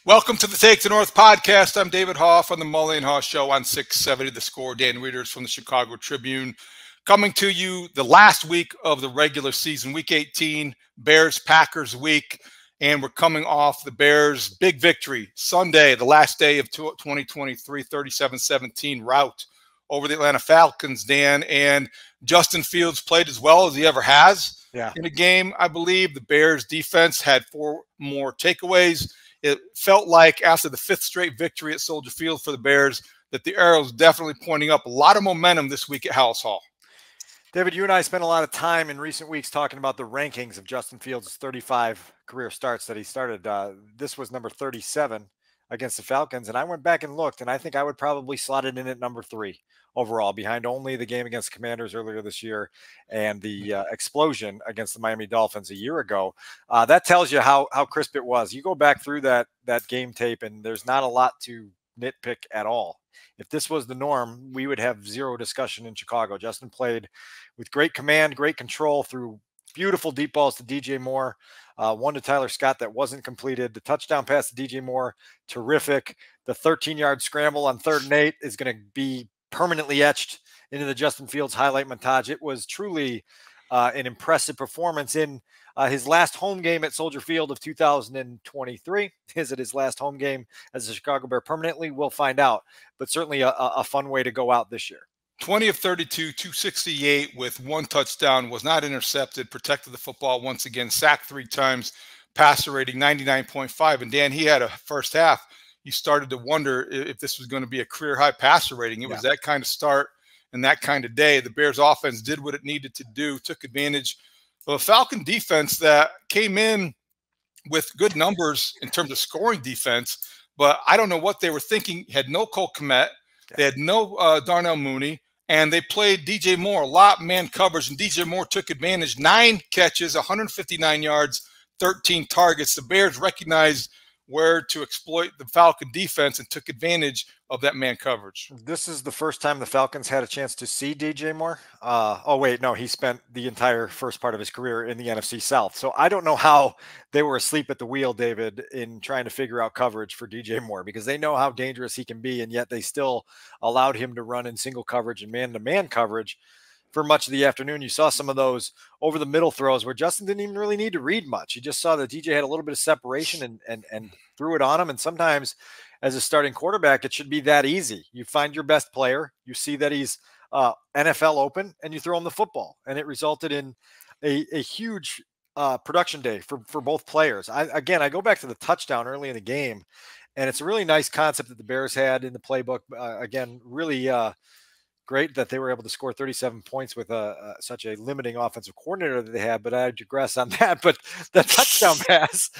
Welcome to the Take the North podcast. I'm David Haugh from the Mully and Haugh Show on 670 The Score. Dan Wiederer from the Chicago Tribune. Coming to you the last week of the regular season, Week 18, Bears-Packers week. And we're coming off the Bears' big victory Sunday, the last day of 2023, 37-17 rout over the Atlanta Falcons, Dan. And Justin Fields played as well as he ever has in a game, I believe. The Bears' defense had 4 more takeaways. It felt like after the 5th straight victory at Soldier Field for the Bears that the arrow is definitely pointing up. A lot of momentum this week at Haugh. David, you and I spent a lot of time in recent weeks talking about the rankings of Justin Fields' 35 career starts that he started. This was number 37 against the Falcons, and I went back and looked, and I think I would probably slot it in at number 3 overall, behind only the game against Commanders earlier this year and the explosion against the Miami Dolphins a year ago. That tells you how crisp it was. You go back through that game tape, and there's not a lot to nitpick at all. If this was the norm, we would have zero discussion in Chicago. Justin played with great command, great control, through beautiful deep balls to DJ Moore, one to Tyler Scott that wasn't completed. The touchdown pass to DJ Moore, terrific. The 13-yard scramble on 3rd and 8 is going to be permanently etched into the Justin Fields highlight montage. It was truly an impressive performance in his last home game at Soldier Field of 2023. Is it his last home game as a Chicago Bear permanently? We'll find out, but certainly a fun way to go out this year. 20 of 32, 268 with 1 touchdown, was not intercepted, protected the football once again, sacked 3 times, passer rating 99.5. And Dan, he had a first half. You started to wonder if this was going to be a career-high passer rating. It was that kind of start and that kind of day. The Bears offense did what it needed to do, took advantage of a Falcon defense that came in with good numbers in terms of scoring defense, but I don't know what they were thinking. Had no Cole Kmet. They had no Darnell Mooney, and they played DJ Moore a lot man coverage, and DJ Moore took advantage. 9 catches, 159 yards, 13 targets. The Bears recognized where to exploit the Falcon defense and took advantage of that man coverage. This is the first time the Falcons had a chance to see DJ Moore. Oh, wait, no, he spent the entire first part of his career in the NFC South. So I don't know how they were asleep at the wheel, David, in trying to figure out coverage for DJ Moore, because they know how dangerous he can be, and yet they still allowed him to run in single coverage and man-to-man coverage for much of the afternoon. You saw some of those over the middle throws where Justin didn't even really need to read much. You just saw that DJ had a little bit of separation and threw it on him. And sometimes as a starting quarterback, it should be that easy. You find your best player, you see that he's NFL open, and you throw him the football. And it resulted in a huge production day for both players. I go back to the touchdown early in the game, and it's a really nice concept that the Bears had in the playbook. Again, really great that they were able to score 37 points with such a limiting offensive coordinator that they had, but I digress on that. But the touchdown pass,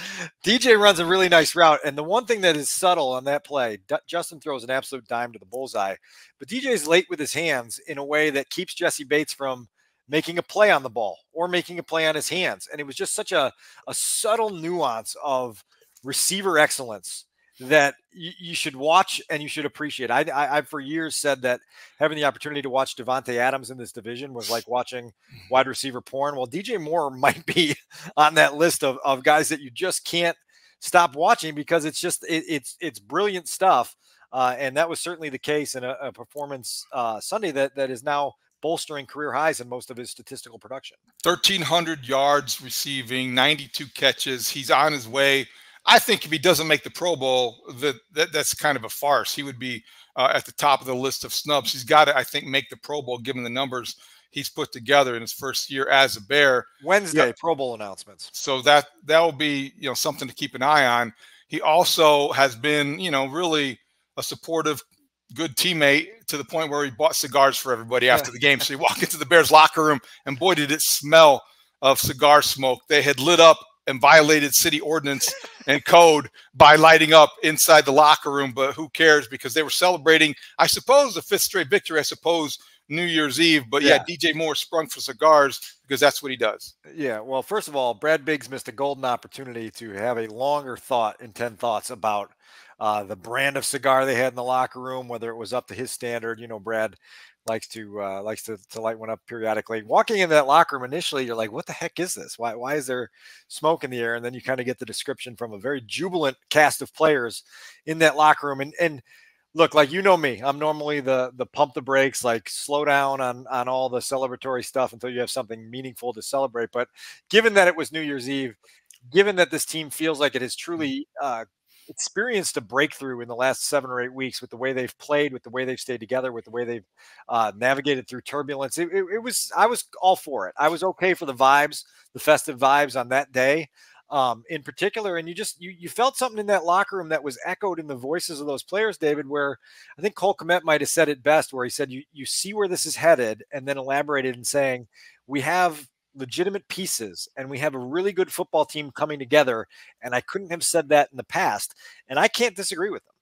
DJ runs a really nice route. And the one thing that is subtle on that play, Justin throws an absolute dime to the bullseye, but DJ's late with his hands in a way that keeps Jesse Bates from making a play on the ball or making a play on his hands. And it was just such a subtle nuance of receiver excellence that you should watch and you should appreciate. I've for years said that having the opportunity to watch Devontae Adams in this division was like watching wide receiver porn. Well, DJ Moore might be on that list of guys that you just can't stop watching, because it's just it's brilliant stuff. And that was certainly the case in a performance Sunday that is now bolstering career highs in most of his statistical production. 1,300 yards receiving, 92 catches. He's on his way. I think if he doesn't make the Pro Bowl, that's kind of a farce. He would be at the top of the list of snubs. He's got to, I think, make the Pro Bowl given the numbers he's put together in his first year as a Bear. Wednesday, Pro Bowl announcements. So that will be something to keep an eye on. He also has been really a supportive, good teammate, to the point where he bought cigars for everybody after the game. So you walk into the Bears locker room, and boy, did it smell of cigar smoke. They had lit up and violated city ordinance and code by lighting up inside the locker room, but who cares, because they were celebrating, I suppose, the 5th straight victory, I suppose, New Year's Eve. But yeah, DJ Moore sprung for cigars because that's what he does. Yeah, well, first of all, Brad Biggs missed a golden opportunity to have a longer thought in 10 thoughts about the brand of cigar they had in the locker room, whether it was up to his standard. Brad likes to light one up periodically. Walking into that locker room initially, you're like, what the heck is this? Why is there smoke in the air? And then you kind of get the description from a very jubilant cast of players in that locker room. And look, like, me, I'm normally the pump the brakes, like slow down on all the celebratory stuff until you have something meaningful to celebrate. But given that it was New Year's Eve, given that this team feels like it has truly experienced a breakthrough in the last 7 or 8 weeks with the way they've played, with the way they've stayed together, with the way they've navigated through turbulence, I was all for it. I was okay for the vibes, the festive vibes on that day. In particular, and you felt something in that locker room that was echoed in the voices of those players, David, where I think Cole Kmet might have said it best, where he said, you see where this is headed, and then elaborated in saying, we have legitimate pieces and we have a really good football team coming together. And I couldn't have said that in the past, and I can't disagree with them.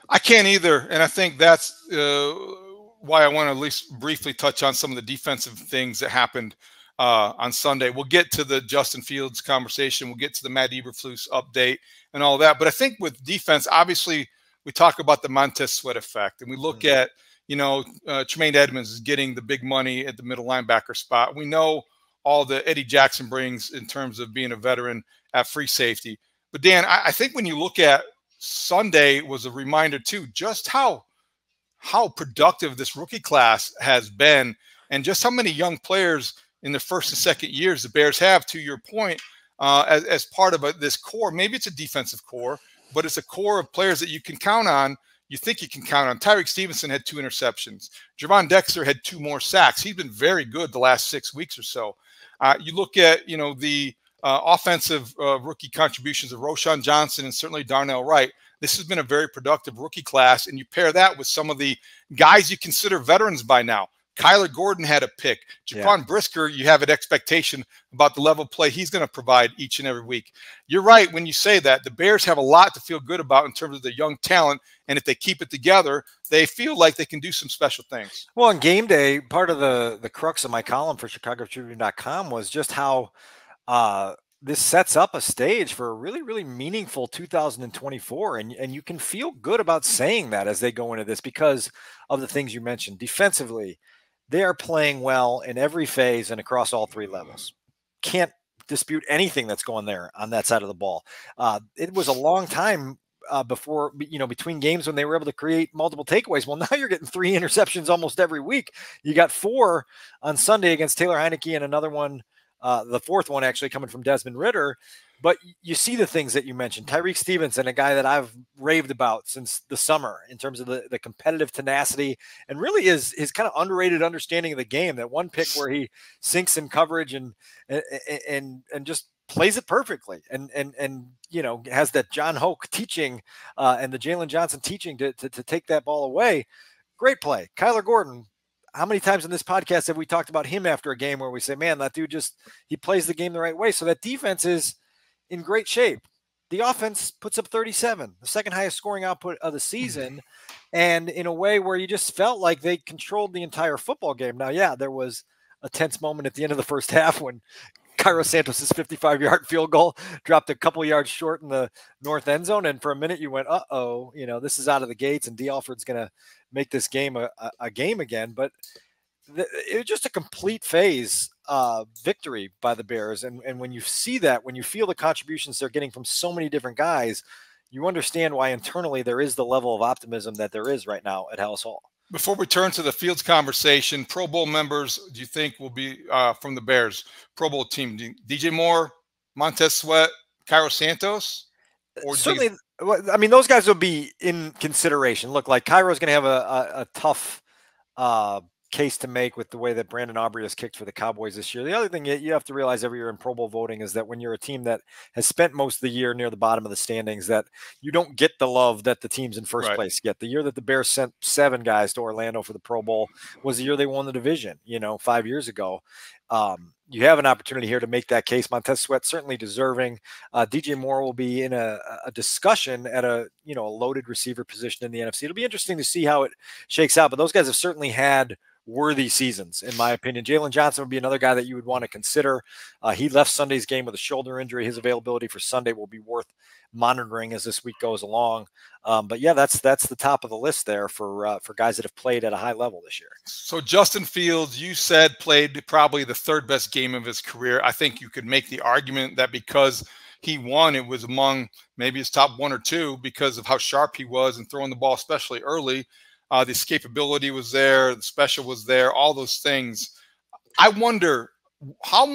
I can't either. And I think that's why I want to at least briefly touch on some of the defensive things that happened on Sunday. We'll get to the Justin Fields conversation. We'll get to the Matt Eberflus update and all that. But I think with defense, obviously, we talk about the Montez Sweat effect, and we look at, Tremaine Edmonds is getting the big money at the middle linebacker spot. We know all that Eddie Jackson brings in terms of being a veteran at free safety. But Dan, I think when you look at Sunday was a reminder too, just how productive this rookie class has been, and just how many young players in the first and second years the Bears have, to your point, as part of this core. Maybe it's a defensive core, but it's a core of players that you can count on. You think you can count on. Tyreek Stevenson had 2 interceptions. Javon Dexter had 2 more sacks. He's been very good the last 6 weeks or so. You look at, the offensive rookie contributions of Roschon Johnson and certainly Darnell Wright. This has been a very productive rookie class, and you pair that with some of the guys you consider veterans by now. Kyler Gordon had a pick. Jaquan Brisker, you have an expectation about the level of play he's going to provide each and every week. You're right when you say that. The Bears have a lot to feel good about in terms of the young talent, and if they keep it together, they feel like they can do some special things. Well, on game day, part of the crux of my column for ChicagoTribune.com was just how this sets up a stage for a really, really meaningful 2024. And you can feel good about saying that as they go into this because of the things you mentioned. Defensively, they are playing well in every phase and across all 3 levels. Can't dispute anything that's going there on that side of the ball. It was a long time before, between games when they were able to create multiple takeaways. Well, now you're getting 3 interceptions almost every week. You got 4 on Sunday against Taylor Heineke and another one, the 4th one actually coming from Desmond Ridder. But you see the things that you mentioned. Tyreek Stevenson, a guy that I've raved about since the summer in terms of the competitive tenacity and really his kind of underrated understanding of the game. That one pick where he sinks in coverage and just plays it perfectly and has that John Hoke teaching and the Jalen Johnson teaching to take that ball away. Great play. Kyler Gordon. How many times in this podcast have we talked about him after a game where we say, man, that dude he plays the game the right way. So that defense is in great shape. The offense puts up 37, the second highest scoring output of the season, and in a way where you just felt like they controlled the entire football game. Now, yeah, there was a tense moment at the end of the first half when Cairo Santos' 55-yard field goal dropped a couple yards short in the north end zone, and for a minute you went, uh-oh, this is out of the gates, and D. Alford's going to make this game a game again. But it was just a complete phase victory by the Bears. And when you see that, when you feel the contributions they're getting from so many different guys, you understand why internally there is the level of optimism that there is right now at Halas Hall. Before we turn to the Fields conversation, Pro Bowl members, do you think will be from the Bears Pro Bowl team? DJ Moore, Montez Sweat, Cairo Santos? Or certainly, I mean, those guys will be in consideration. Look, like Cairo's going to have a tough case to make with the way that Brandon Aubrey has kicked for the Cowboys this year. The other thing you have to realize every year in Pro Bowl voting is that when you're a team that has spent most of the year near the bottom of the standings, that you don't get the love that the teams in first place get. The year that the Bears sent 7 guys to Orlando for the Pro Bowl was the year they won the division, 5 years ago. You have an opportunity here to make that case. Montez Sweat certainly deserving. DJ Moore will be in a discussion at a loaded receiver position in the NFC. It'll be interesting to see how it shakes out, but those guys have certainly had worthy seasons, in my opinion. Jalen Johnson would be another guy that you would want to consider. He left Sunday's game with a shoulder injury. His availability for Sunday will be worth monitoring as this week goes along. But yeah, that's the top of the list there for guys that have played at a high level this year. So Justin Fields, you said, played probably the third best game of his career. I think you could make the argument that because he won, it was among maybe his top 1 or 2 because of how sharp he was and throwing the ball, especially early. The escapability was there, the special was there, all those things. I wonder how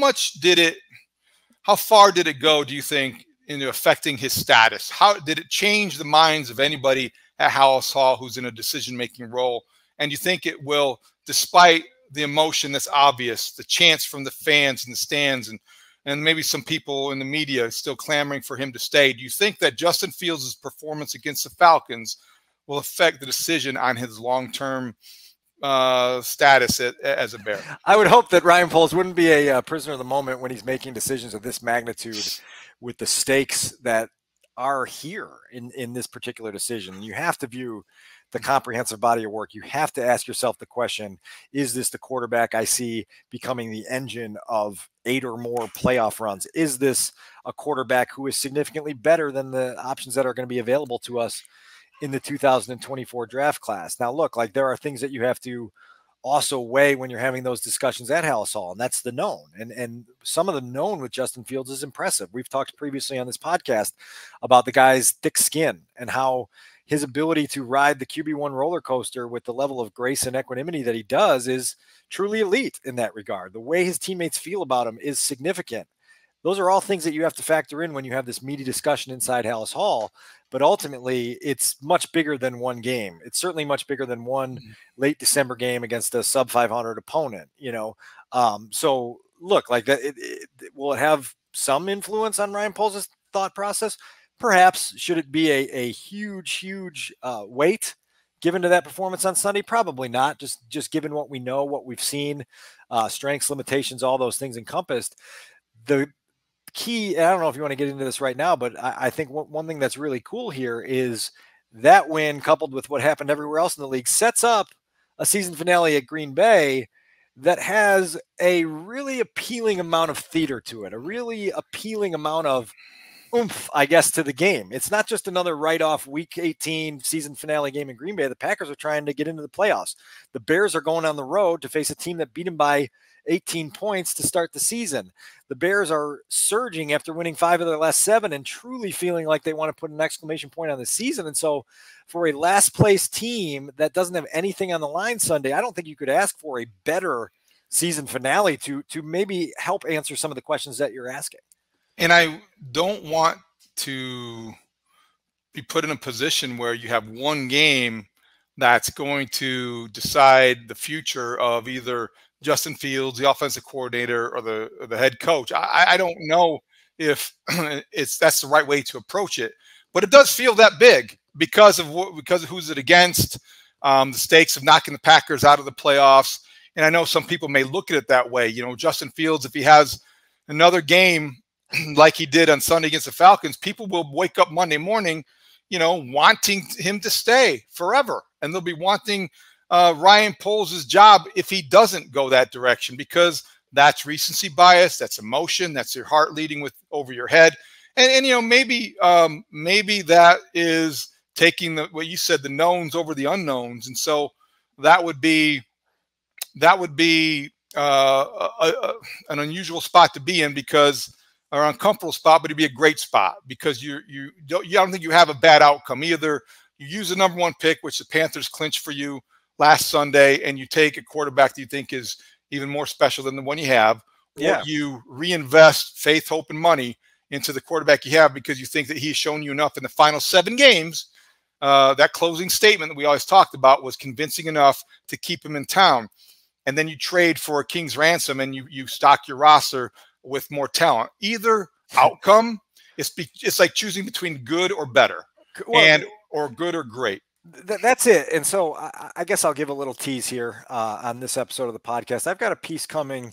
far did it go, do you think, into affecting his status? How did it change the minds of anybody at Haugh who's in a decision-making role? And you think it will, despite the emotion that's obvious, the chants from the fans in the stands and maybe some people in the media still clamoring for him to stay, do you think that Justin Fields' performance against the Falcons will affect the decision on his long-term status as a Bear? I would hope that Ryan Poles wouldn't be a prisoner of the moment when he's making decisions of this magnitude with the stakes that are here in this particular decision. You have to view the comprehensive body of work. You have to ask yourself the question, is this the quarterback I see becoming the engine of 8 or more playoff runs? Is this a quarterback who is significantly better than the options that are going to be available to us in the 2024 draft class? Now, look, like, there are things that you have to also weigh when you're having those discussions at Haugh, and that's the known. And some of the known with Justin Fields is impressive. We've talked previously on this podcast about the guy's thick skin and how his ability to ride the QB1 roller coaster with the level of grace and equanimity that he does is truly elite in that regard. The way his teammates feel about him is significant. Those are all things that you have to factor in when you have this meaty discussion inside Haugh. But ultimately, it's much bigger than one game. It's certainly much bigger than one late December game against a sub 500 opponent, So look, like that, will it have some influence on Ryan Poles' thought process? Perhaps. Should it be a huge weight given to that performance on Sunday? Probably not. Just given what we know, what we've seen, strengths, limitations, all those things encompassed. The key, I don't know if you want to get into this right now, but I think one thing that's really cool here is that win, coupled with what happened everywhere else in the league, sets up a season finale at Green Bay that has a really appealing amount of theater to it, a really appealing amount of oomph, I guess, to the game. It's not just another write-off week 18 season finale game in Green Bay. The Packers are trying to get into the playoffs. The Bears are going on the road to face a team that beat them by 18 points to start the season. The Bears are surging after winning 5 of their last 7 and truly feeling like they want to put an exclamation point on the season. And so for a last place team that doesn't have anything on the line Sunday, I don't think you could ask for a better season finale to maybe help answer some of the questions that you're asking. And I don't want to be put in a position where you have one game that's going to decide the future of either Justin Fields, the offensive coordinator, or the head coach. I don't know if that's the right way to approach it, but it does feel that big because of who's it against, the stakes of knocking the Packers out of the playoffs. And I know some people may look at it that way. Justin Fields, if he has another game like he did on Sunday against the Falcons, people will wake up Monday morning, wanting him to stay forever. And they'll be wanting Ryan Poles' job if he doesn't go that direction, because that's recency bias, that's emotion, that's your heart leading over your head. And maybe that is taking what you said, the knowns over the unknowns. And so that would be an unusual spot to be in, because or uncomfortable spot, but it'd be a great spot because I don't think you have a bad outcome. Either you use the number 1 pick, which the Panthers clinched for you last Sunday, and you take a quarterback that you think is even more special than the one you have, or you reinvest faith, hope, and money into the quarterback you have because you think that he's shown you enough in the final 7 games. That closing statement that we always talked about was convincing enough to keep him in town. And then you trade for a king's ransom and you stock your roster with more talent. Either outcome, it's like choosing between good or better, or good or great. That's it. And so I guess I'll give a little tease here on this episode of the podcast. I've got a piece coming,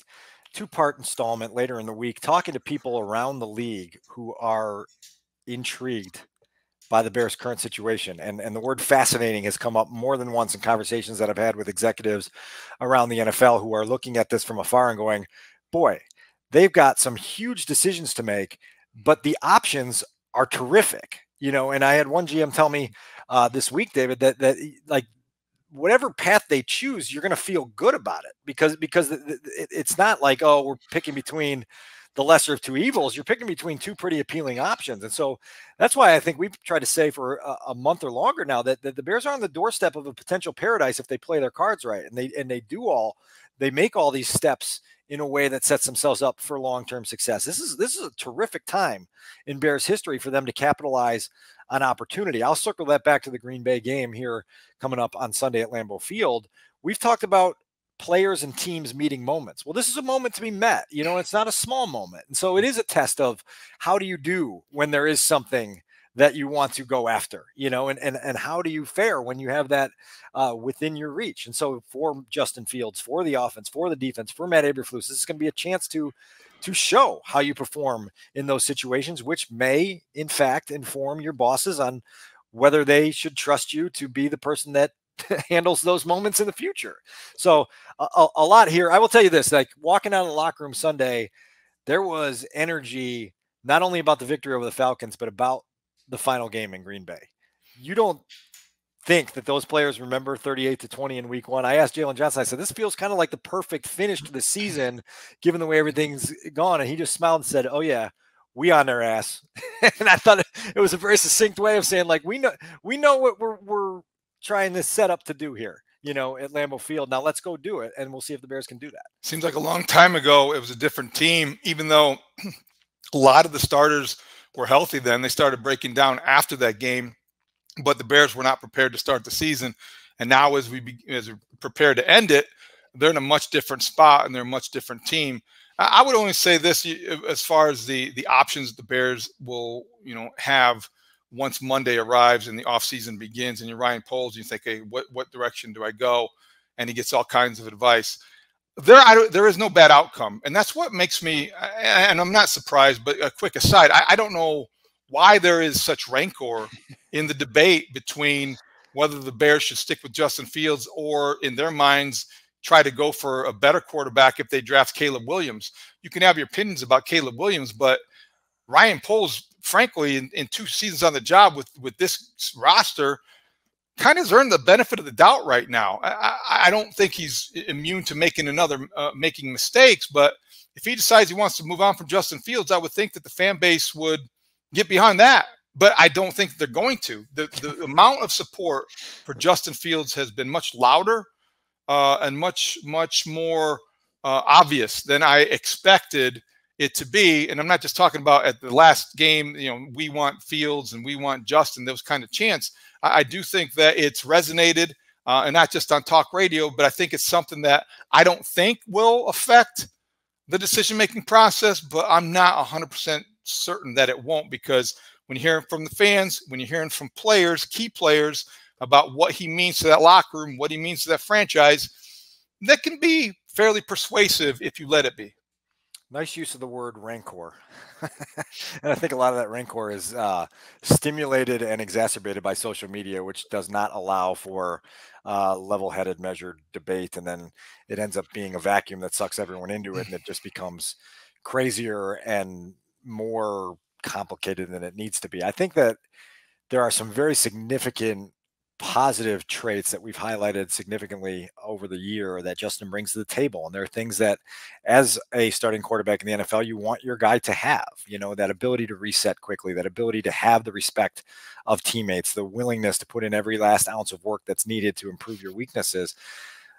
2-part installment later in the week, talking to people around the league who are intrigued by the Bears' current situation. And the word fascinating has come up more than once in conversations that I've had with executives around the NFL who are looking at this from afar and going, boy, they've got some huge decisions to make, but the options are terrific, and I had one GM tell me this week, David, that like whatever path they choose, you're going to feel good about it because it's not like, oh, we're picking between the lesser of two evils. You're picking between two pretty appealing options. And so that's why I think we've tried to say for a month or longer now that the Bears are on the doorstep of a potential paradise if they play their cards right. And they make all these steps in a way that sets themselves up for long-term success. This is a terrific time in Bears history for them to capitalize on opportunity. I'll circle that back to the Green Bay game here coming up on Sunday at Lambeau Field. We've talked about players and teams meeting moments. Well, this is a moment to be met. It's not a small moment. And so it is a test of how do you do when there is something that you want to go after, and how do you fare when you have that within your reach? And so for Justin Fields, for the offense, for the defense, for Matt Eberflus, this is going to be a chance to show how you perform in those situations, which may, in fact, inform your bosses on whether they should trust you to be the person that handles those moments in the future. So a lot here. I will tell you this, like walking out of the locker room Sunday, there was energy, not only about the victory over the Falcons, but about the final game in Green Bay. You don't think that those players remember 38-20 in week 1. I asked Jalen Johnson, I said, this feels kind of like the perfect finish to the season, given the way everything's gone. And he just smiled and said, oh yeah, we on their ass. And I thought it was a very succinct way of saying, like, we know what we're trying to set up to do here, at Lambeau Field. Now let's go do it, and we'll see if the Bears can do that. Seems like a long time ago it was a different team, even though a lot of the starters were healthy then. They started breaking down after that game, but the Bears were not prepared to start the season. And now as we prepare to end it, they're in a much different spot, and they're a much different team. I would only say this as far as the options the Bears will, have once Monday arrives and the offseason begins, and you're Ryan Poles, you think, hey, what direction do I go? And he gets all kinds of advice. There is no bad outcome. And that's what makes me, and I'm not surprised, but a quick aside, I don't know why there is such rancor in the debate between whether the Bears should stick with Justin Fields or, in their minds, try to go for a better quarterback if they draft Caleb Williams. You can have your opinions about Caleb Williams, but Ryan Poles, frankly, in 2 seasons on the job with this roster, kind of has earned the benefit of the doubt right now. I don't think he's immune to making mistakes, but if he decides he wants to move on from Justin Fields, I would think that the fan base would get behind that. But I don't think they're going to. The amount of support for Justin Fields has been much louder and much more obvious than I expected it to be. And I'm not just talking about at the last game, we want Fields and we want Justin, those kind of chants. I do think that it's resonated, and not just on talk radio, but I think it's something that I don't think will affect the decision-making process, but I'm not 100% certain that it won't, because when you're hearing from the fans, when you're hearing from players, key players, about what he means to that locker room, what he means to that franchise, that can be fairly persuasive if you let it be. Nice use of the word rancor. And I think a lot of that rancor is stimulated and exacerbated by social media, which does not allow for level-headed, measured debate. And then it ends up being a vacuum that sucks everyone into it, and it just becomes crazier and more complicated than it needs to be. I think that there are some very significant positive traits that we've highlighted significantly over the year that Justin brings to the table. And there are things that, as a starting quarterback in the NFL, you want your guy to have, that ability to reset quickly, that ability to have the respect of teammates, the willingness to put in every last ounce of work that's needed to improve your weaknesses.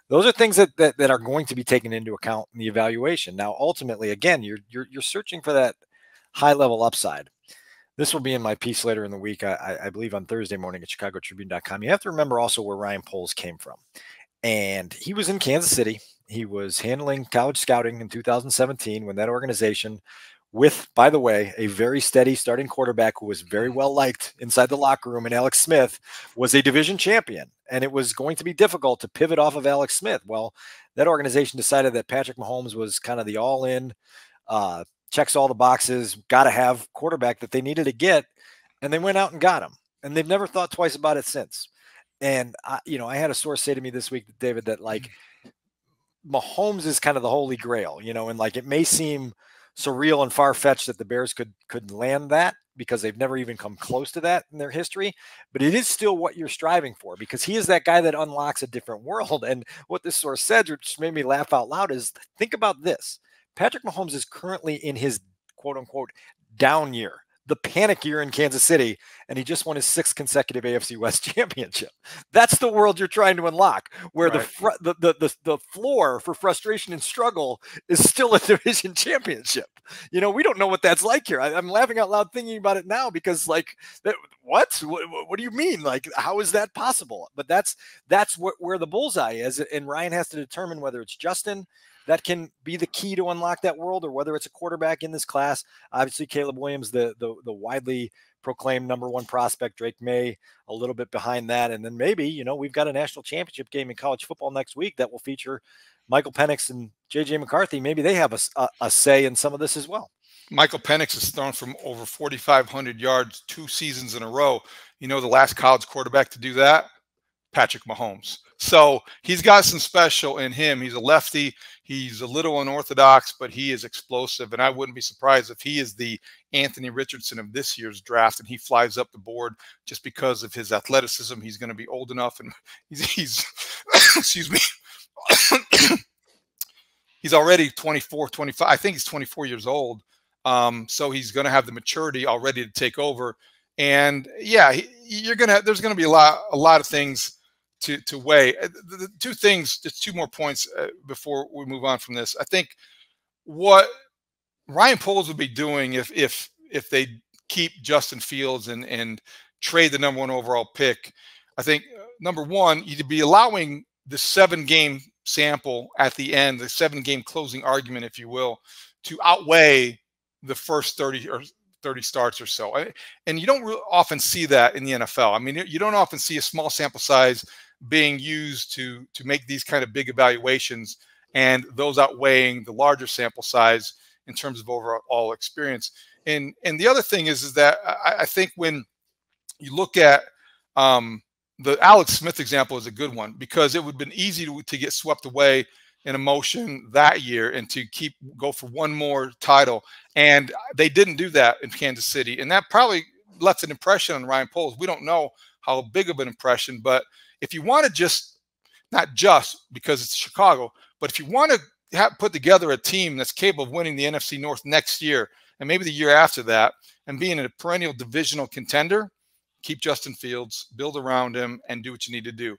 Those are things that are going to be taken into account in the evaluation. Now, ultimately, again, you're searching for that high level upside. This will be in my piece later in the week, I believe on Thursday morning at chicagotribune.com. You have to remember also where Ryan Poles came from. And he was in Kansas City. He was handling college scouting in 2017 when that organization, with, by the way, a very steady starting quarterback who was very well liked inside the locker room, and Alex Smith, was a division champion. And it was going to be difficult to pivot off of Alex Smith. Well, that organization decided that Patrick Mahomes was kind of the all-in, checks all the boxes, got to have quarterback that they needed to get, and they went out and got him. And they've never thought twice about it since. And I had a source say to me this week, David, that like Mahomes is kind of the holy grail, and like it may seem surreal and far-fetched that the Bears could land that, because they've never even come close to that in their history, but it is still what you're striving for, because he is that guy that unlocks a different world. And what this source said, which made me laugh out loud, is think about this. Patrick Mahomes is currently in his quote unquote down year, the panic year in Kansas City, and he just won his 6th consecutive AFC West championship. That's the world you're trying to unlock, where right. the floor for frustration and struggle is still a division championship. You know, we don't know what that's like here. I'm laughing out loud thinking about it now, because like, what do you mean? Like, how is that possible? But that's where the bullseye is, and Ryan has to determine whether it's Justin that can be the key to unlock that world, or whether it's a quarterback in this class. Obviously, Caleb Williams, the widely proclaimed #1 prospect, Drake May, a little bit behind that. And then maybe, you know, we've got a national championship game in college football next week that will feature Michael Penix and J.J. McCarthy. Maybe they have a say in some of this as well. Michael Penix has thrown from over 4,500 yards 2 seasons in a row. You know, the last college quarterback to do that? Patrick Mahomes. So he's got some special in him. He's a lefty. He's a little unorthodox, but he is explosive. And I wouldn't be surprised if he is the Anthony Richardson of this year's draft and he flies up the board just because of his athleticism. He's going to be old enough, and he's excuse me. He's already 24, 25. I think he's 24 years old. So he's going to have the maturity already to take over. And yeah, there's going to be a lot of things to weigh. The 2 things, just 2 more points before we move on from this. I think what Ryan Poles would be doing if they keep Justin Fields and trade the #1 overall pick, I think number one, you'd be allowing the 7-game sample at the end, the 7-game closing argument, if you will, to outweigh the first 30 starts or so. And you don't really often see that in the NFL. I mean, you don't often see a small sample size being used to make these kind of big evaluations, and those outweighing the larger sample size in terms of overall experience. And the other thing is that I think when you look at the Alex Smith example is a good one, because it would have been easy to get swept away in emotion that year and to go for one more title. And they didn't do that in Kansas City. And that probably left an impression on Ryan Poles. We don't know how big of an impression, but if you want to not just because it's Chicago, but if you want to put together a team that's capable of winning the NFC North next year and maybe the year after that and being a perennial divisional contender, keep Justin Fields, build around him, and do what you need to do.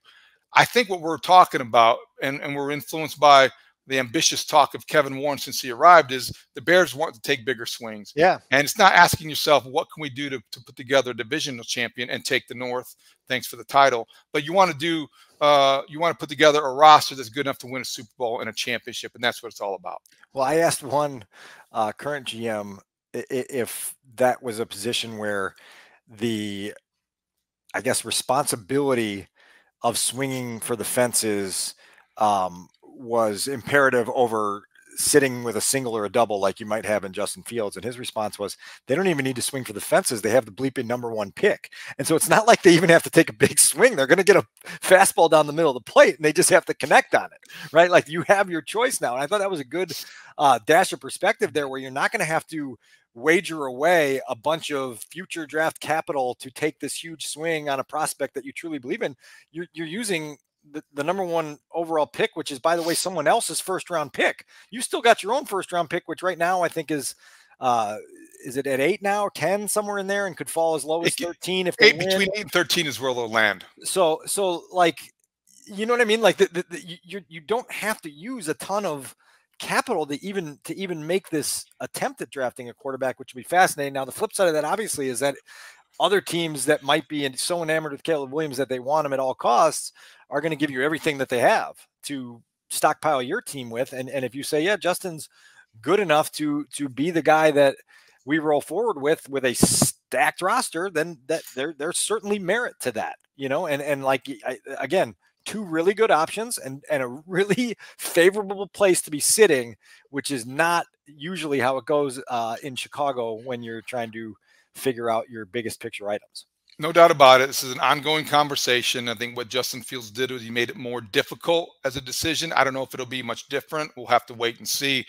I think what we're talking about, and we're influenced by the ambitious talk of Kevin Warren since he arrived, is the Bears want to take bigger swings. Yeah. And it's not asking yourself, what can we do to put together a divisional champion and take the North? Thanks for the title. But you want to put together a roster that's good enough to win a Super Bowl and a championship. And that's what it's all about. Well, I asked one current GM if that was a position where the, I guess, responsibility of swinging for the fences was imperative over sitting with a single or a double like you might have in Justin Fields. And his response was, they don't even need to swing for the fences. They have the bleeping #1 pick. And so it's not like they even have to take a big swing. They're going to get a fastball down the middle of the plate and they just have to connect on it, right? Like, you have your choice now. And I thought that was a good dash of perspective there, where you're not going to have to wager away a bunch of future draft capital to take this huge swing on a prospect that you truly believe in. You're using the #1 overall pick, which is, by the way, someone else's 1st-round pick. You still got your own 1st-round pick, which right now I think is it at 8 now, 10, somewhere in there, and could fall as low as 13 if they win. Between 8 and 13 is where they'll land. So like, you know what I mean? Like, you don't have to use a ton of capital to even make this attempt at drafting a quarterback, which would be fascinating. Now, the flip side of that, obviously, is that other teams that might be so enamored with Caleb Williams that they want him at all costs are going to give you everything that they have to stockpile your team with. And if you say, yeah, Justin's good enough to be the guy that we roll forward with a stacked roster, then that there's certainly merit to that, you know. And like, again, 2 really good options and a really favorable place to be sitting, which is not usually how it goes in Chicago when you're trying to figure out your biggest picture items. No doubt about it. This is an ongoing conversation. I think what Justin Fields did was he made it more difficult as a decision. I don't know if it'll be much different. We'll have to wait and see.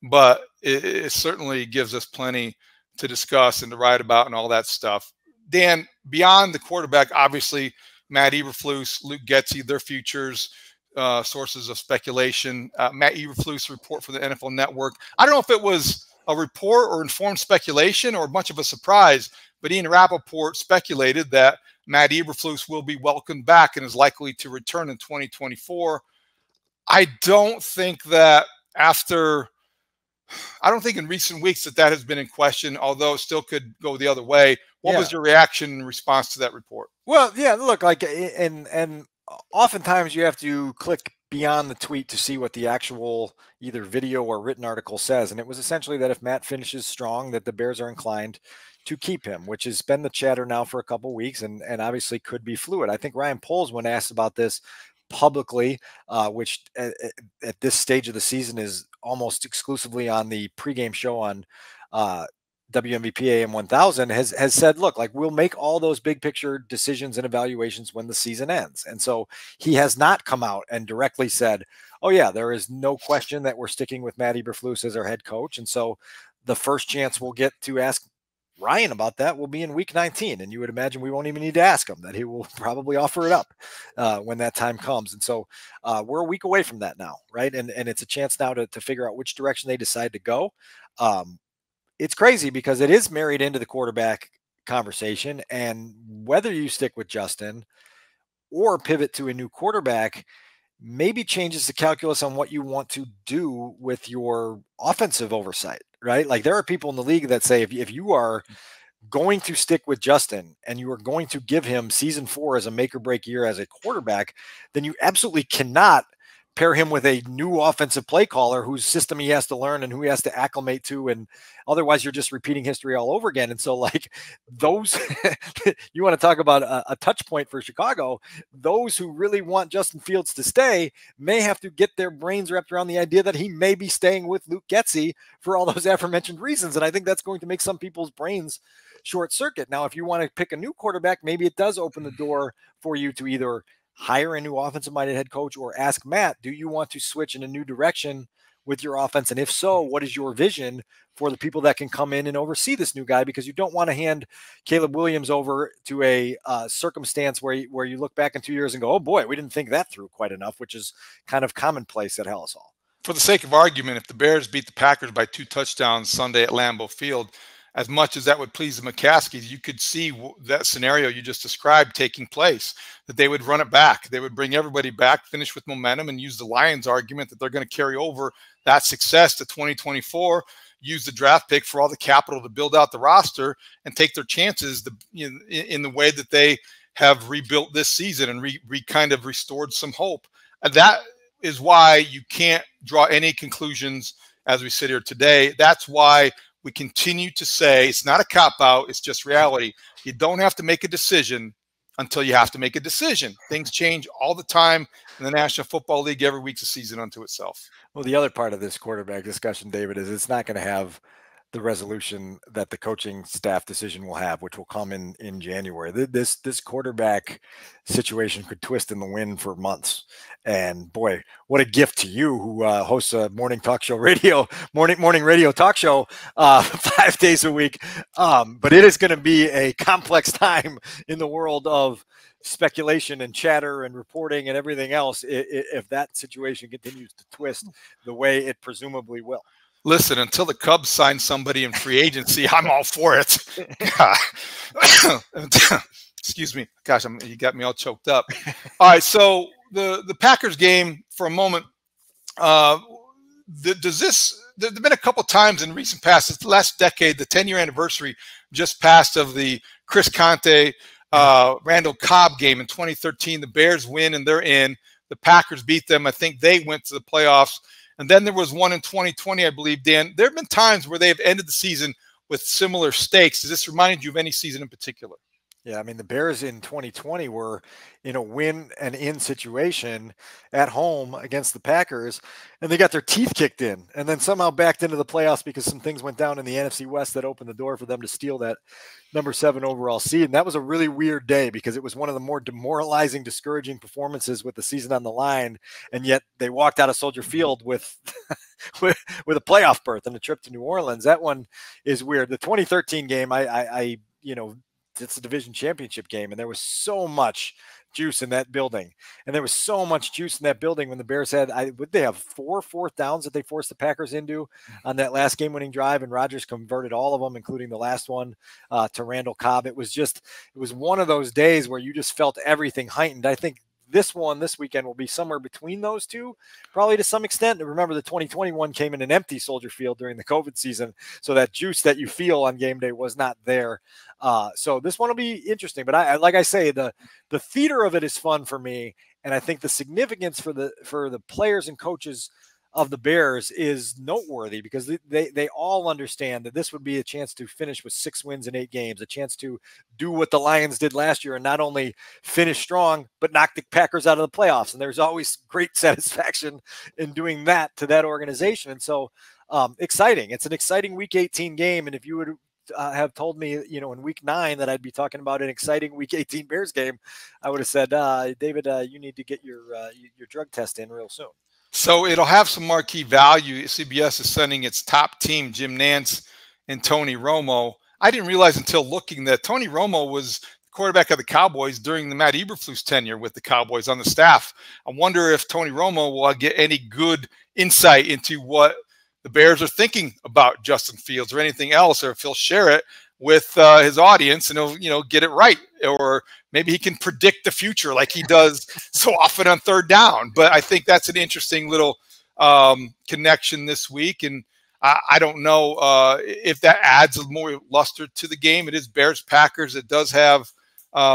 But it certainly gives us plenty to discuss and to write about and all that stuff. Dan, beyond the quarterback, obviously Matt Eberflus, Luke Getsy, their futures, sources of speculation. Matt Eberflus report for the NFL Network. I don't know if it was a report or informed speculation or much of a surprise, but Ian Rapoport speculated that Matt Eberflus will be welcomed back and is likely to return in 2024. I don't think in recent weeks that has been in question, although it still could go the other way. What was your reaction in response to that report? Well, yeah, look, like, and oftentimes you have to click beyond the tweet to see what the actual either video or written article says. And it was essentially that if Matt finishes strong, that the Bears are inclined to keep him, which has been the chatter now for a couple of weeks and obviously could be fluid. I think Ryan Poles, when asked about this publicly, which at this stage of the season is almost exclusively on the pregame show on WMVP AM 1000, has said, look, like, we'll make all those big picture decisions and evaluations when the season ends. And so he has not come out and directly said, oh yeah, there is no question that we're sticking with Matt Eberflus as our head coach. And so the first chance we'll get to ask Ryan about that will be in week 19. And you would imagine we won't even need to ask him, that he will probably offer it up when that time comes. And so we're a week away from that now, right? And it's a chance now to figure out which direction they decide to go. It's crazy because it is married into the quarterback conversation, and whether you stick with Justin or pivot to a new quarterback maybe changes the calculus on what you want to do with your offensive oversight, right? Like, there are people in the league that say if you are going to stick with Justin and you are going to give him season 4 as a make or break year as a quarterback, then you absolutely cannot pair him with a new offensive play caller whose system he has to learn and who he has to acclimate to. And otherwise you're just repeating history all over again. And so, like, those, you want to talk about a touch point for Chicago, those who really want Justin Fields to stay may have to get their brains wrapped around the idea that he may be staying with Luke Getsy for all those aforementioned reasons. And I think that's going to make some people's brains short circuit. Now, if you want to pick a new quarterback, maybe it does open the door for you to either hire a new offensive-minded head coach or ask Matt, do you want to switch in a new direction with your offense? And if so, what is your vision for the people that can come in and oversee this new guy? Because you don't want to hand Caleb Williams over to a circumstance where you look back in 2 years and go, oh boy, we didn't think that through quite enough, which is kind of commonplace at Haugh. For the sake of argument, if the Bears beat the Packers by 2 touchdowns Sunday at Lambeau Field, as much as that would please the McCaskies, you could see that scenario you just described taking place, that they would run it back. They would bring everybody back, finish with momentum, and use the Lions argument that they're going to carry over that success to 2024, use the draft pick for all the capital to build out the roster, and take their chances in the way that they have rebuilt this season and kind of restored some hope. And that is why you can't draw any conclusions as we sit here today. That's why we continue to say it's not a cop-out, it's just reality. You don't have to make a decision until you have to make a decision. Things change all the time in the National Football League. Every week's a season unto itself. Well, the other part of this quarterback discussion, David, is it's not going to have the resolution that the coaching staff decision will have, which will come in January. This quarterback situation could twist in the wind for months. And boy, what a gift to you who hosts a morning radio talk show 5 days a week. But it is going to be a complex time in the world of speculation and chatter and reporting and everything else if that situation continues to twist the way it presumably will. Listen, until the Cubs sign somebody in free agency, I'm all for it. Excuse me. Gosh, you got me all choked up. All right, so the Packers game for a moment. There's been a couple times in recent past, this last decade, the 10-year anniversary just passed of the Chris Conte, Randall Cobb game in 2013. The Bears win and they're in. The Packers beat them. I think they went to the playoffs. And then there was one in 2020, I believe, Dan. There have been times where they have ended the season with similar stakes. Does this remind you of any season in particular? Yeah, I mean, the Bears in 2020 were in a win and in situation at home against the Packers, and they got their teeth kicked in and then somehow backed into the playoffs because some things went down in the NFC West that opened the door for them to steal that number 7 overall seed. And that was a really weird day because it was one of the more demoralizing, discouraging performances with the season on the line. And yet they walked out of Soldier Field with with a playoff berth and a trip to New Orleans. That one is weird. The 2013 game, I it's a division championship game, and there was so much juice in that building. And there was so much juice in that building when the Bears had, would they have 4 fourth downs that they forced the Packers into on that last game-winning drive, and Rodgers converted all of them, including the last one to Randall Cobb. It was one of those days where you just felt everything heightened. I think this weekend will be somewhere between those two, probably to some extent. And remember, the 2021 came in an empty Soldier Field during the COVID season, so that juice that you feel on game day was not there. So this one will be interesting. But like I say, the theater of it is fun for me, and I think the significance for the players and coaches of the Bears is noteworthy, because they all understand that this would be a chance to finish with 6 wins in 8 games, a chance to do what the Lions did last year and not only finish strong, but knock the Packers out of the playoffs. And there's always great satisfaction in doing that to that organization. And so exciting. It's an exciting Week 18 game. And if you would have told me, in Week 9 that I'd be talking about an exciting Week 18 Bears game, I would have said, David, you need to get your drug test in real soon. So it'll have some marquee value. CBS is sending its top team, Jim Nantz and Tony Romo. I didn't realize until looking that Tony Romo was the quarterback of the Cowboys during the Matt Eberflus tenure with the Cowboys on the staff. I wonder if Tony Romo will get any good insight into what the Bears are thinking about Justin Fields or anything else, or if he'll share it with his audience and he'll get it right, or maybe he can predict the future like he does so often on third down. But I think that's an interesting little connection this week, and I don't know if that adds more luster to the game. It is Bears Packers. It does have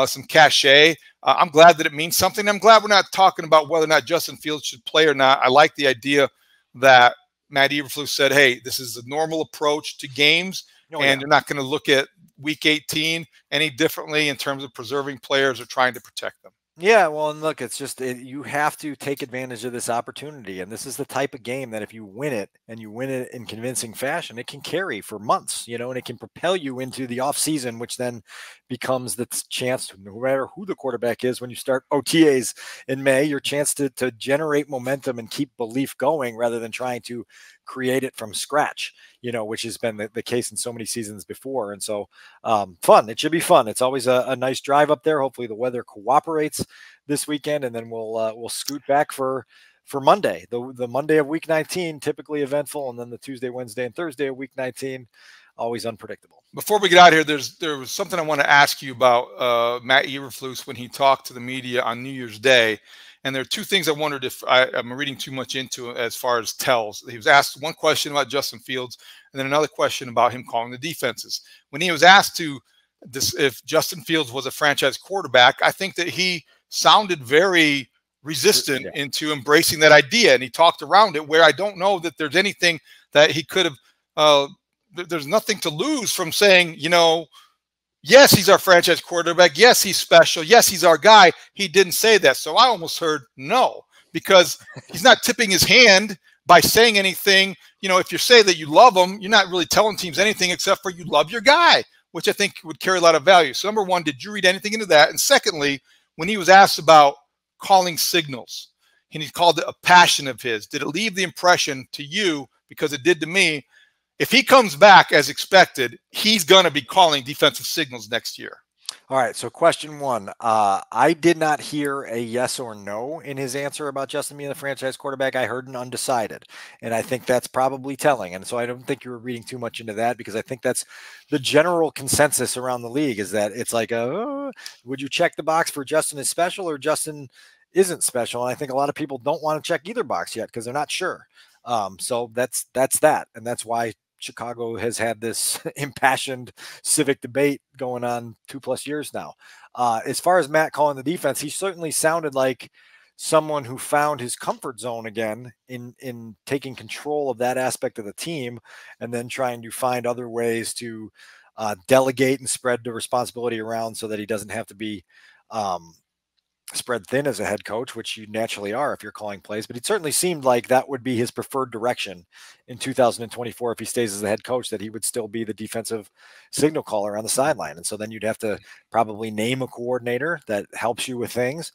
some cachet. I'm glad that it means something. I'm glad we're not talking about whether or not Justin Fields should play or not. I like the idea that Matt Eberflus said, hey, this is a normal approach to games. And they're not going to look at Week 18 any differently in terms of preserving players or trying to protect them. Yeah, well, and look, it's just you have to take advantage of this opportunity. And this is the type of game that if you win it, and you win it in convincing fashion, it can carry for months, and it can propel you into the offseason, which then becomes the chance, no matter who the quarterback is, when you start OTAs in May, your chance to generate momentum and keep belief going rather than trying to create it from scratch, which has been the case in so many seasons before. And so fun. It should be fun. It's always a nice drive up there. Hopefully the weather cooperates this weekend, and then we'll scoot back for Monday, the Monday of Week 19, typically eventful, and then the Tuesday, Wednesday, and Thursday of Week 19, always unpredictable. Before we get out of here, there was something I want to ask you about Matt Eberflus when he talked to the media on New Year's Day. And there are 2 things I wondered if I'm reading too much into as far as tells. He was asked one question about Justin Fields, and then another question about him calling the defenses. When he was asked if Justin Fields was a franchise quarterback, I think that he sounded very resistant into embracing that idea, and he talked around it, where I don't know that there's anything that he could have there's nothing to lose from saying, yes, he's our franchise quarterback. Yes, he's special. Yes, he's our guy. He didn't say that. So I almost heard no, because he's not tipping his hand by saying anything. If you say that you love him, you're not really telling teams anything except for you love your guy, which I think would carry a lot of value. So number one, did you read anything into that? And secondly, when he was asked about calling signals, and he called it a passion of his, did it leave the impression to you, because it did to me, if he comes back as expected, he's going to be calling defensive signals next year? All right. So question 1, I did not hear a yes or no in his answer about Justin being the franchise quarterback. I heard an undecided, and I think that's probably telling. And so I don't think you were reading too much into that, because I think that's the general consensus around the league, is that it's like, would you check the box for Justin is special or Justin isn't special? And I think a lot of people don't want to check either box yet because they're not sure. So that's that. And that's why Chicago has had this impassioned civic debate going on 2+ years now. As far as Matt calling the defense, he certainly sounded like someone who found his comfort zone again in taking control of that aspect of the team, and then trying to find other ways to delegate and spread the responsibility around so that he doesn't have to be spread thin as a head coach, which you naturally are if you're calling plays. But it certainly seemed like that would be his preferred direction in 2024 if he stays as the head coach, that he would still be the defensive signal caller on the sideline. And so then you'd have to probably name a coordinator that helps you with things.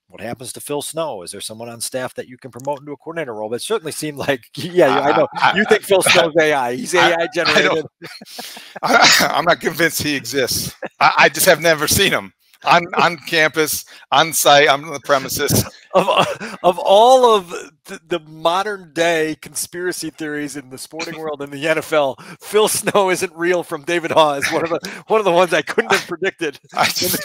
What happens to Phil Snow? Is there someone on staff that you can promote into a coordinator role? But it certainly seemed like, yeah, I know. You think Phil Snow's AI. He's AI generated. I'm not convinced he exists. I just have never seen him on campus, on site, on the premises. Of all of the modern day conspiracy theories in the sporting world in the NFL, Phil Snow isn't real from David Haugh is one of the ones I couldn't have predicted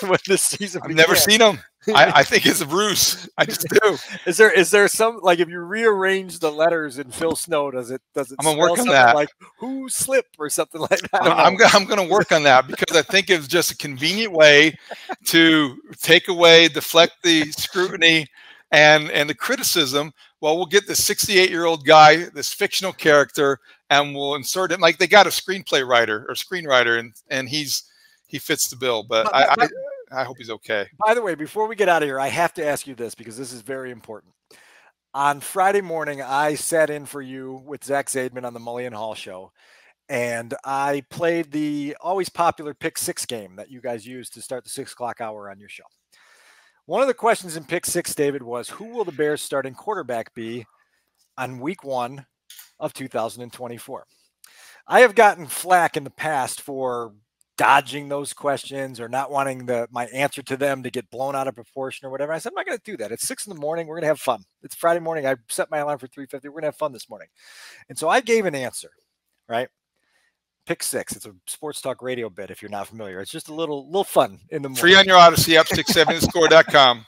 when this season began. I've never seen him. I think it's a ruse. I just do. Is there some, like, if you rearrange the letters in Phil Snow, does it I'm gonna work on that, like who slip or something like that? I'm going to work on that, because I think it's just a convenient way to take away, deflect the scrutiny and the criticism. Well, we'll get this 68-year-old guy, this fictional character, and we'll insert it. Like, they got a screenwriter, and he fits the bill. But I hope he's okay. By the way, before we get out of here, I have to ask you this, because this is very important. On Friday morning, I sat in for you with Zach Zaidman on the Mully and Haugh show, and I played the always popular Pick 6 game that you guys use to start the 6 o'clock hour on your show. One of the questions in Pick 6, David, was who will the Bears starting quarterback be on week 1 of 2024? I have gotten flack in the past for dodging those questions or not wanting my answer to them to get blown out of proportion or whatever. I said, I'm not going to do that. It's 6 in the morning. We're going to have fun. It's Friday morning. I set my alarm for 3:50. We're going to have fun this morning. And so I gave an answer, right? Pick 6. It's a sports talk radio bit, if you're not familiar. It's just a little fun in the morning. Free on your Odyssey app, 670score.com.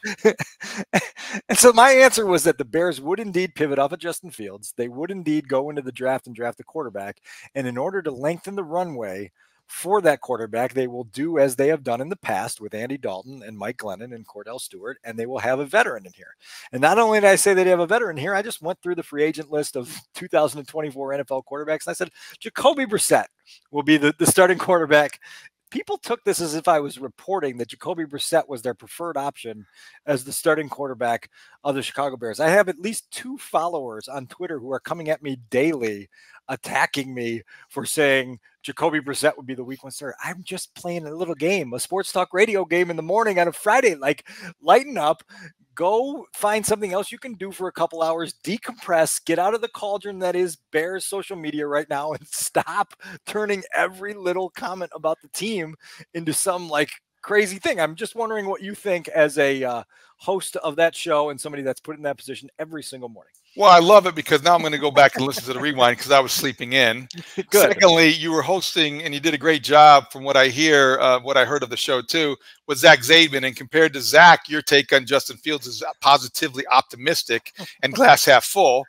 And so my answer was that the Bears would indeed pivot off of Justin Fields. They would indeed go into the draft and draft a quarterback. And in order to lengthen the runway for that quarterback, they will do as they have done in the past with Andy Dalton and Mike Glennon and Cordell Stewart, and they will have a veteran in here. And not only did I say they'd have a veteran here, I just went through the free agent list of 2024 NFL quarterbacks, and I said Jacoby Brissett will be the starting quarterback. People took this as if I was reporting that Jacoby Brissett was their preferred option as the starting quarterback of the Chicago Bears. I have at least 2 followers on Twitter who are coming at me daily, attacking me for saying Jacoby Brissett would be the week 1 starter. I'm just playing a little game, a sports talk radio game in the morning on a Friday. Like, lighten up, go find something else you can do for a couple hours, decompress, get out of the cauldron that is Bears social media right now, and stop turning every little comment about the team into some like crazy thing. I'm just wondering what you think as a host of that show and somebody that's put in that position every single morning. Well, I love it, because now I'm going to go back and listen to the rewind, because I was sleeping in. Good. Secondly, you were hosting, and you did a great job from what I hear, what I heard of the show too, with Zach Zaidman. And compared to Zach, your take on Justin Fields is positively optimistic and glass half full.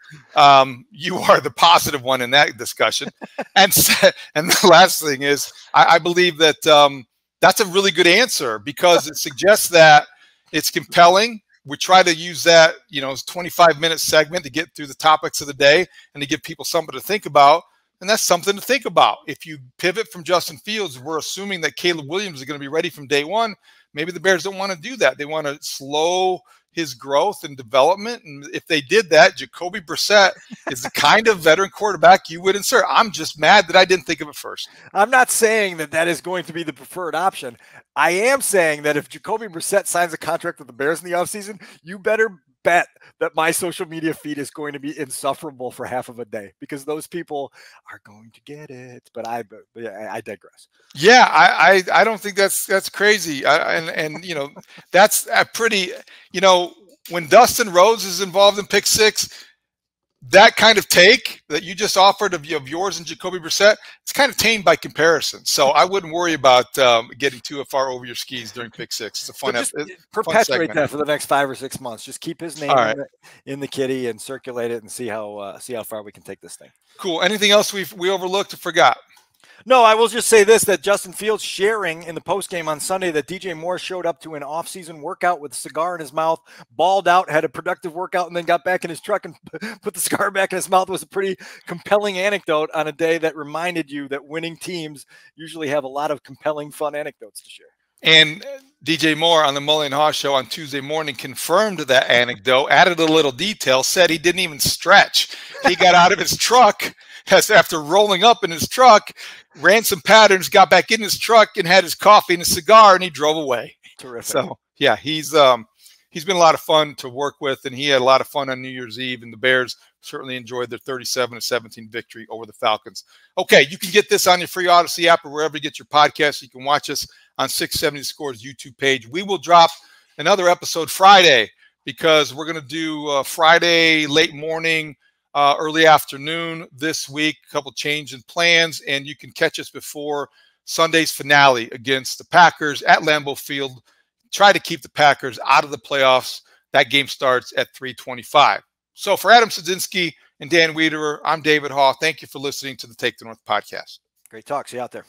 You are the positive one in that discussion. And the last thing is, I believe that that's a really good answer, because it suggests that it's compelling. We try to use that, 25-minute segment to get through the topics of the day and to give people something to think about. And that's something to think about. If you pivot from Justin Fields, we're assuming that Caleb Williams is going to be ready from day 1. Maybe the Bears don't want to do that. They want to slow his growth and development. And if they did that, Jacoby Brissett is the kind of veteran quarterback you would insert. I'm just mad that I didn't think of it first. I'm not saying that is going to be the preferred option. I am saying that if Jacoby Brissett signs a contract with the Bears in the offseason, you better bet that my social media feed is going to be insufferable for half of a day, because those people are going to get it. But I digress. Yeah, I don't think that's crazy. That's a pretty, when Dustin Rhodes is involved in Pick 6, that kind of take that you just offered of yours and Jacoby Brissett, it's kind of tame by comparison. So I wouldn't worry about getting too far over your skis during Pick 6. It's a fun perpetuate that for the next 5 or 6 months. Just keep his name in the kitty and circulate it and see how far we can take this thing. Cool. Anything else we overlooked or forgot? No, I will just say this, that Justin Fields sharing in the postgame on Sunday that DJ Moore showed up to an off-season workout with a cigar in his mouth, balled out, had a productive workout, and then got back in his truck and put the cigar back in his mouth was a pretty compelling anecdote on a day that reminded you that winning teams usually have a lot of compelling, fun anecdotes to share. And DJ Moore on the Mully and Haugh show on Tuesday morning confirmed that anecdote, added a little detail, said he didn't even stretch. He got out of his truck after rolling up in his truck, ran some patterns, got back in his truck and had his coffee and a cigar, and he drove away. Terrific. So yeah, he's he's been a lot of fun to work with, and he had a lot of fun on New Year's Eve, and the Bears certainly enjoyed their 37-17 victory over the Falcons. Okay, you can get this on your free Odyssey app or wherever you get your podcasts. You can watch us on 670 Scores YouTube page. We will drop another episode Friday because we're going to do Friday late morning, early afternoon this week. A couple change in plans, and you can catch us before Sunday's finale against the Packers at Lambeau Field. Try to keep the Packers out of the playoffs. That game starts at 3:25. So for Adam Sadzinski and Dan Wiederer, I'm David Haugh. Thank you for listening to the Take the North podcast. Great talk. See you out there.